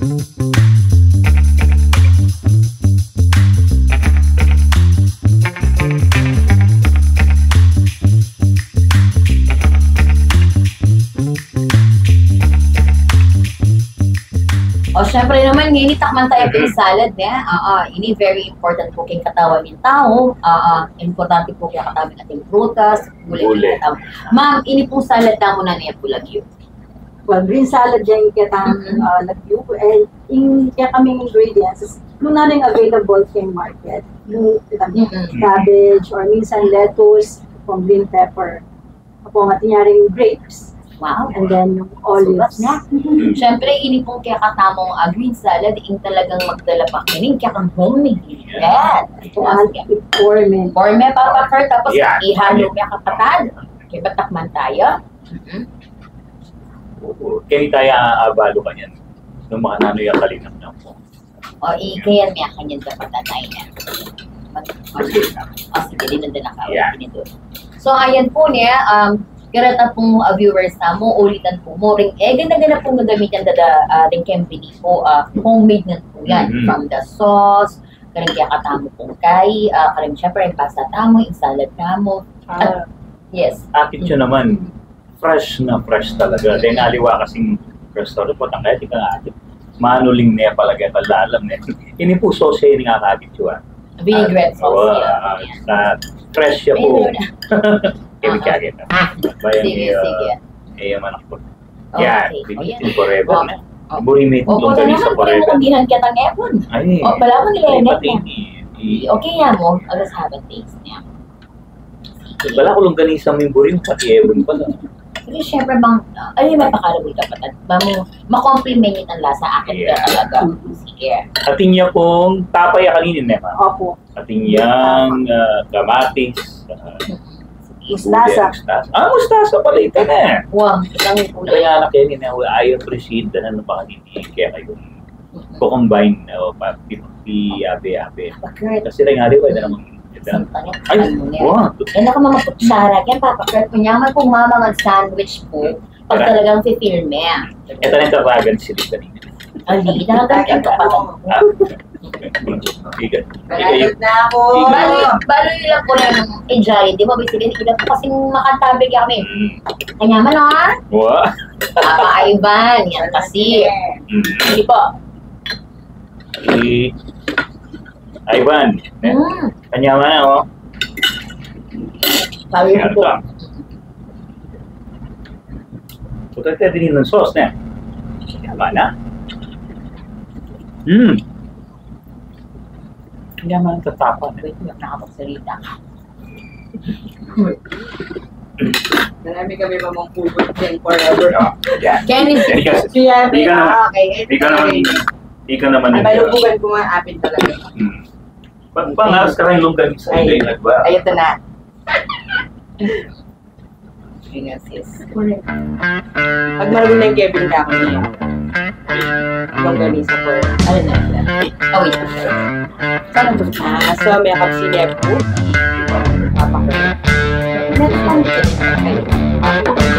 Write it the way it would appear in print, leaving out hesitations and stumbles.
O, syempre naman, ngayon itakman tayo ng salad niya. Ini very important po kayong katawan ng tao. Importante po kaya katawan natin prutas, gulay. Ma'am, ini pong salad na muna niya po lagyo. Well, green salad dyan kitang lagyo. And yung kaya kaming ingredients, kung na rin available sa market. Yung cabbage or minsan lettuce, from green pepper. Ako nga tinyaring grapes. Wow. And then yung olives. Siyempre, ini pong kaya katamong green salad, yung talagang magdala pa kining kaya kang homemade. Yan. Ito ang forme. Forme, Papa Kurt, tapos ihalo niya kapatad. Okay, batakman tayo. Kaya tayo abalo ka niyan. Nung mga nano yung kalinap na po. O, ikayan niya kanyan kapatad tayo niya. Sige, dinundan na ka. So, ayan po niya, karata pong viewers na mo, ulitan po mo, ring ganda-ganda pong gagamitan ring company po, homemade na po yan, from the sauce, karing kaya katamo pong kay, karing syempre yung pasta tamo, yung salad tamo. Yes. Akin siya naman, fresh na fresh talaga. Dahil naliwa kasing restaurant po, kaya di ka nga atin, manuling niya palagi, kalalam niya. Ini po sauce yung nakakagit siya. Vinaigrette sauce yan. Fresh siya po. Kaya kagit. Sige. Manak po. Yan, binitin forever na. Burimit nung galing sa forever. O, kung ka ng epon. O, wala mo nila yan. Okay yan mo, let's have a taste niya. Wala ko lang ganisa mo yung burim, pati ebon pa lang. Kasi syempre bang, may pakalabol ka patad. Ma-compliment ang lasa akin ka talaga. Sige. Atin niya pong tapay kaninin na. Opo. Atin niyang kamatis. Mustasa. Mustasa pala ito na. Wow, isang kulay. Kaya anak yan, ayaw proceed na ano pa kaninin. Kaya kayo ko-combine o abe-abe. Kasi rin nga rin, na naman. Ay, wow. Yan ako mamagkutsara. Yan, Papa Kurt, kunyaman kung mamangag sandwich po, pag talagang fifilm eh. Ito na yung tawagan sila kanina. Ali, talagang Malayot na ako. Balo yun lang po na ng enjoy. Di ba, basically, ilan po kasing makantabig kami. Kanyaman o ha? Wow. Papa Ivan, yan kasi. Hindi po. Si Ivan. Kanyaman na o. Sabi ko po. Puto tayo din ng sauce na. Kanyaman na. Kanyaman ang tatapan. Wait, nakapagsalita. Marami kami mamangpulot din forever. Kenny, Di ka naman ang balubugan ko mga apin talaga. Pangalas ka rin nung galing sa iyo. Ay, ito na. Ingat sis. Pag marunong ng Kevin ka ako niya. Longganisa po. Ano na sila? Wait. Saan ito? So may kapsilya po. Papa ko. Next time.